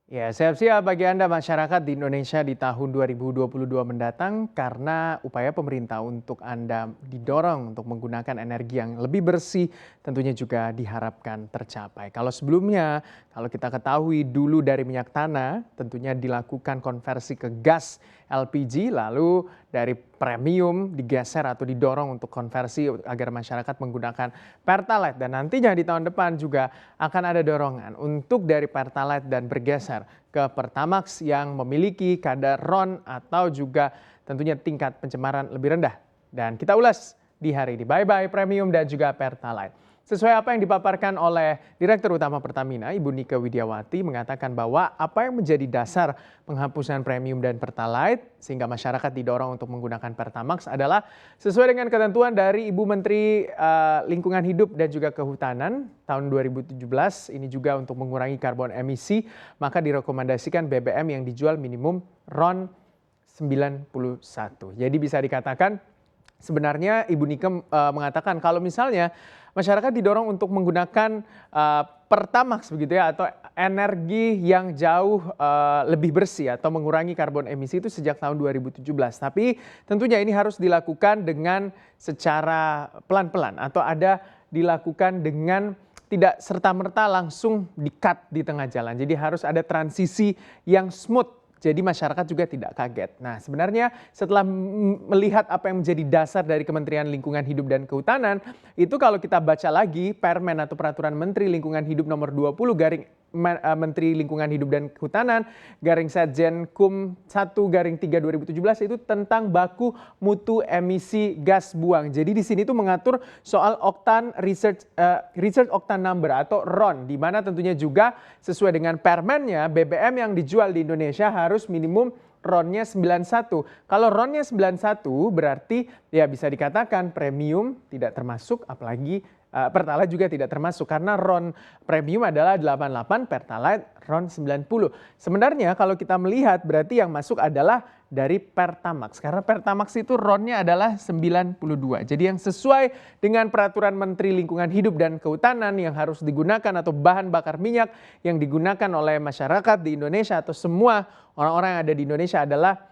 Ya, siap-siap bagi Anda masyarakat di Indonesia di tahun 2022 mendatang karena upaya pemerintah untuk Anda didorong untuk menggunakan energi yang lebih bersih tentunya juga diharapkan tercapai. Kalau sebelumnya, kalau kita ketahui dulu dari minyak tanah tentunya dilakukan konversi ke gas LPG lalu dari premium digeser atau didorong untuk konversi agar masyarakat menggunakan Pertalite dan nantinya di tahun depan juga akan ada dorongan untuk dari Pertalite dan bergeser ke Pertamax yang memiliki kadar RON atau juga tentunya tingkat pencemaran lebih rendah. Dan kita ulas di hari ini. Bye-bye Premium dan juga Pertalite. Sesuai apa yang dipaparkan oleh Direktur Utama Pertamina, Ibu Nike Widiawati mengatakan bahwa apa yang menjadi dasar penghapusan premium dan Pertalite sehingga masyarakat didorong untuk menggunakan Pertamax adalah sesuai dengan ketentuan dari Ibu Menteri Lingkungan Hidup dan juga Kehutanan tahun 2017 ini juga untuk mengurangi karbon emisi maka direkomendasikan BBM yang dijual minimum RON 91. Jadi bisa dikatakan sebenarnya Ibu Nike mengatakan kalau misalnya masyarakat didorong untuk menggunakan Pertamax begitu ya atau energi yang jauh lebih bersih atau mengurangi karbon emisi itu sejak tahun 2017. Tapi tentunya ini harus dilakukan dengan secara pelan-pelan atau ada dilakukan dengan tidak serta-merta langsung di-cut di tengah jalan. Jadi harus ada transisi yang smooth. Jadi masyarakat juga tidak kaget. Nah sebenarnya setelah melihat apa yang menjadi dasar dari Kementerian Lingkungan Hidup dan Kehutanan, itu kalau kita baca lagi Permen atau Peraturan Menteri Lingkungan Hidup nomor 20 garing Menteri Lingkungan Hidup dan Kehutanan garing Setjen-Kum 1 garing 3 2017 itu tentang baku mutu emisi gas buang. Jadi di sini tuh mengatur soal oktan research octane number atau RON di mana tentunya juga sesuai dengan permennya BBM yang dijual di Indonesia harus minimum RON-nya 91. Kalau RON-nya 91 berarti ya bisa dikatakan premium tidak termasuk apalagi Pertalite juga tidak termasuk karena RON premium adalah 88, Pertalite RON 90. Sebenarnya kalau kita melihat berarti yang masuk adalah dari Pertamax karena Pertamax itu RON-nya adalah 92. Jadi yang sesuai dengan Peraturan Menteri Lingkungan Hidup dan Kehutanan yang harus digunakan atau bahan bakar minyak yang digunakan oleh masyarakat di Indonesia atau semua orang-orang yang ada di Indonesia adalah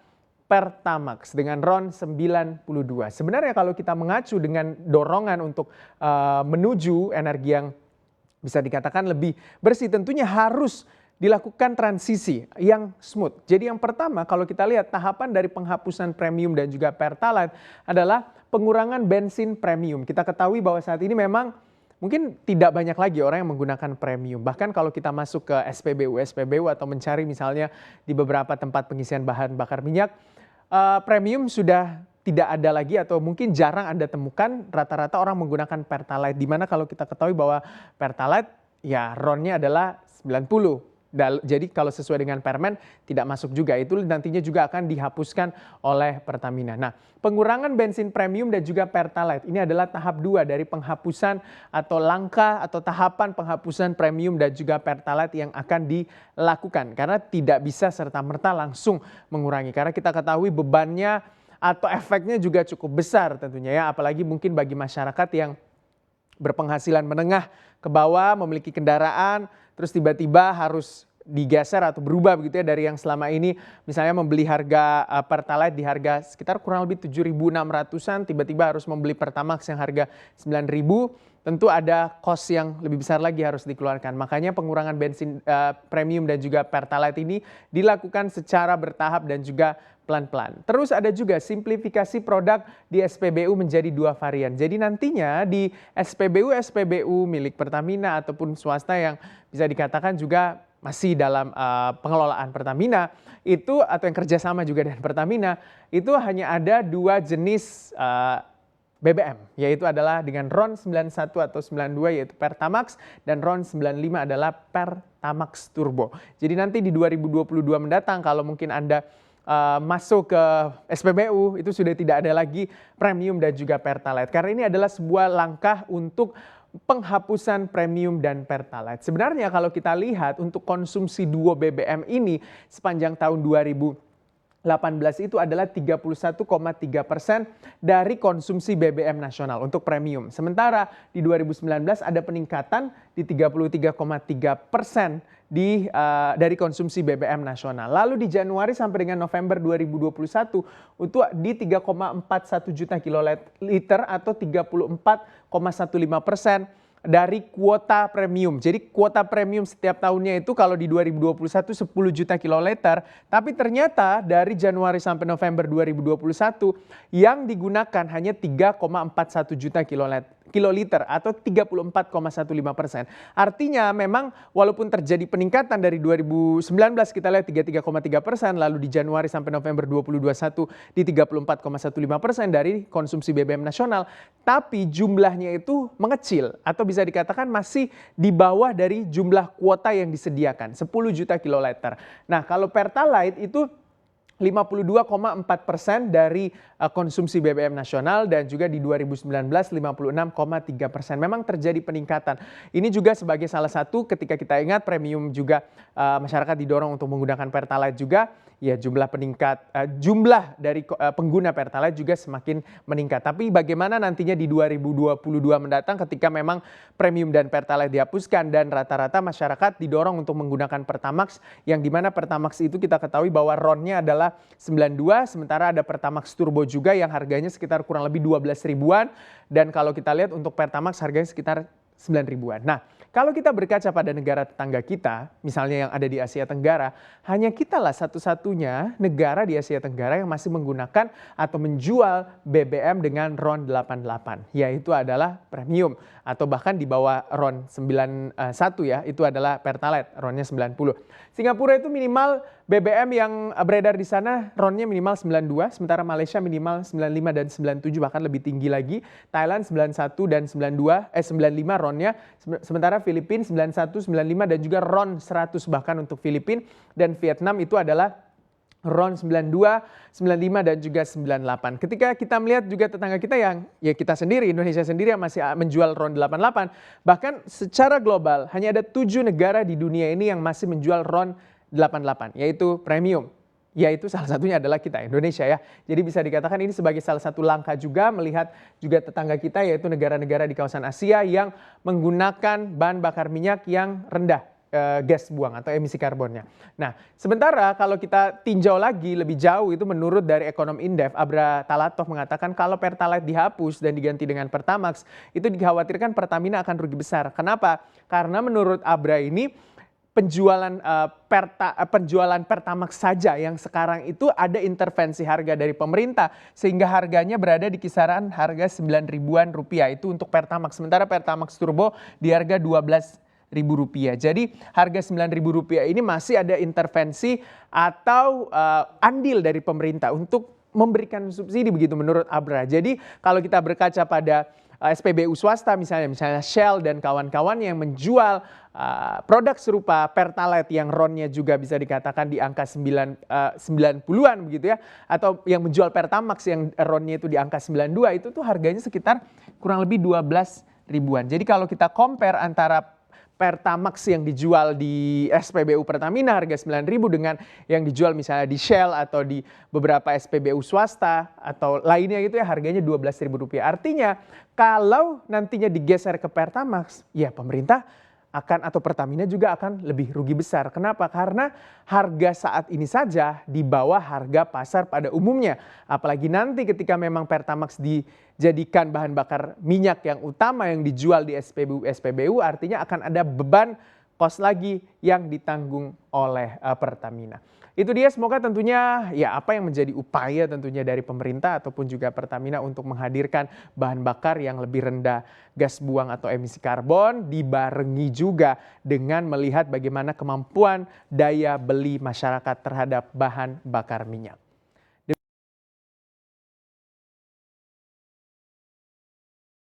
Pertamax dengan RON 92. Sebenarnya kalau kita mengacu dengan dorongan untuk menuju energi yang bisa dikatakan lebih bersih tentunya harus dilakukan transisi yang smooth. Jadi yang pertama kalau kita lihat tahapan dari penghapusan premium dan juga Pertalite adalah pengurangan bensin premium. Kita ketahui bahwa saat ini memang mungkin tidak banyak lagi orang yang menggunakan premium. Bahkan kalau kita masuk ke SPBU atau mencari misalnya di beberapa tempat pengisian bahan bakar minyak, premium sudah tidak ada lagi atau mungkin jarang Anda temukan rata-rata orang menggunakan Pertalite. Dimana kalau kita ketahui bahwa Pertalite ya RON-nya adalah 90. Jadi kalau sesuai dengan permen tidak masuk juga. Itu nantinya juga akan dihapuskan oleh Pertamina. Nah pengurangan bensin premium dan juga Pertalite ini adalah tahap 2 dari penghapusan atau langkah atau tahapan penghapusan premium dan juga Pertalite yang akan dilakukan. Karena tidak bisa serta-merta langsung mengurangi. Karena kita ketahui bebannya atau efeknya juga cukup besar tentunya ya. Apalagi mungkin bagi masyarakat yang berpenghasilan menengah ke bawah, memiliki kendaraan, terus tiba-tiba harus digeser atau berubah begitu ya dari yang selama ini misalnya membeli harga Pertalite di harga sekitar kurang lebih 7.600-an tiba-tiba harus membeli Pertamax yang harga 9.000, tentu ada cost yang lebih besar lagi harus dikeluarkan. Makanya pengurangan bensin premium dan juga Pertalite ini dilakukan secara bertahap dan juga pelan-pelan. Terus ada juga simplifikasi produk di SPBU menjadi 2 varian. Jadi nantinya di SPBU milik Pertamina ataupun swasta yang bisa dikatakan juga masih dalam pengelolaan Pertamina itu atau yang kerjasama juga dengan Pertamina itu hanya ada 2 jenis BBM yaitu adalah dengan RON 91 atau 92 yaitu Pertamax dan RON 95 adalah Pertamax Turbo. Jadi nanti di 2022 mendatang kalau mungkin Anda masuk ke SPBU itu sudah tidak ada lagi premium dan juga Pertalite karena ini adalah sebuah langkah untuk penghapusan premium dan Pertalite. Sebenarnya kalau kita lihat untuk konsumsi duo BBM ini sepanjang tahun 2021 itu adalah 31,3% dari konsumsi BBM nasional untuk premium. Sementara di 2019 ada peningkatan di 33,3% dari konsumsi BBM nasional. Lalu di Januari sampai dengan November 2021 itu di 3,41 juta kiloliter atau 34,15% dari kuota premium. Jadi kuota premium setiap tahunnya itu kalau di 2021 10 juta kiloliter, tapi ternyata dari Januari sampai November 2021 yang digunakan hanya 3,41 juta kiloliter atau 34,15%. Artinya memang walaupun terjadi peningkatan dari 2019 kita lihat 33,3%, lalu di Januari sampai November 2021 di 34,15% dari konsumsi BBM nasional, tapi jumlahnya itu mengecil atau bisa dikatakan masih di bawah dari jumlah kuota yang disediakan, 10 juta kiloliter. Nah, kalau Pertalite itu 52,4% dari konsumsi BBM nasional dan juga di 2019 56,3%. Memang terjadi peningkatan. Ini juga sebagai salah satu ketika kita ingat premium juga masyarakat didorong untuk menggunakan Pertalite juga, ya jumlah dari pengguna Pertalite juga semakin meningkat. Tapi bagaimana nantinya di 2022 mendatang ketika memang premium dan Pertalite dihapuskan dan rata-rata masyarakat didorong untuk menggunakan Pertamax, yang dimana Pertamax itu kita ketahui bahwa RON-nya adalah 92, sementara ada Pertamax Turbo juga yang harganya sekitar kurang lebih 12 ribuan, dan kalau kita lihat untuk Pertamax harganya sekitar 9 ribuan. Nah, kalau kita berkaca pada negara tetangga kita, misalnya yang ada di Asia Tenggara, hanya kitalah satu-satunya negara di Asia Tenggara yang masih menggunakan atau menjual BBM dengan RON 88, yaitu adalah premium atau bahkan di bawah RON 91 ya, itu adalah Pertalite, RON-nya 90. Singapura itu minimal BBM yang beredar di sana RON-nya minimal 92, sementara Malaysia minimal 95 dan 97, bahkan lebih tinggi lagi. Thailand 91 dan 95 RON-nya, sementara Filipina 91, 95 dan juga RON 100 bahkan untuk Filipina, dan Vietnam itu adalah RON 92, 95 dan juga 98. Ketika kita melihat juga tetangga kita yang ya kita sendiri, Indonesia sendiri yang masih menjual RON 88, bahkan secara global hanya ada 7 negara di dunia ini yang masih menjual RON 88, yaitu premium. Yaitu salah satunya adalah kita, Indonesia ya. Jadi bisa dikatakan ini sebagai salah satu langkah juga melihat juga tetangga kita, yaitu negara-negara di kawasan Asia yang menggunakan bahan bakar minyak yang rendah gas buang atau emisi karbonnya. Nah, sementara kalau kita tinjau lagi lebih jauh, itu menurut dari ekonom Indef, Abra Talatov mengatakan kalau Pertalite dihapus dan diganti dengan Pertamax, itu dikhawatirkan Pertamina akan rugi besar. Kenapa? Karena menurut Abra ini penjualan Pertamax saja yang sekarang itu ada intervensi harga dari pemerintah sehingga harganya berada di kisaran harga 9 ribuan rupiah itu untuk Pertamax. Sementara Pertamax Turbo di harga 12 ribu rupiah. Jadi harga 9 ribu rupiah ini masih ada intervensi atau andil dari pemerintah untuk memberikan subsidi begitu menurut Abra. Jadi kalau kita berkaca pada SPBU swasta misalnya Shell dan kawan-kawan yang menjual produk serupa Pertalite yang RON-nya juga bisa dikatakan di angka 90-an begitu ya, atau yang menjual Pertamax yang RON-nya itu di angka 92, itu tuh harganya sekitar kurang lebih 12 ribuan. Jadi kalau kita compare antara Pertamax yang dijual di SPBU Pertamina harga 9.000 dengan yang dijual misalnya di Shell atau di beberapa SPBU swasta atau lainnya gitu ya, harganya Rp12.000. Artinya kalau nantinya digeser ke Pertamax, ya pemerintah akan atau Pertamina juga akan lebih rugi besar. Kenapa? Karena harga saat ini saja di bawah harga pasar pada umumnya. Apalagi nanti ketika memang Pertamax dijadikan bahan bakar minyak yang utama yang dijual di SPBU, artinya akan ada beban kos lagi yang ditanggung oleh Pertamina. Itu dia, semoga tentunya ya apa yang menjadi upaya tentunya dari pemerintah ataupun juga Pertamina untuk menghadirkan bahan bakar yang lebih rendah gas buang atau emisi karbon, dibarengi juga dengan melihat bagaimana kemampuan daya beli masyarakat terhadap bahan bakar minyak.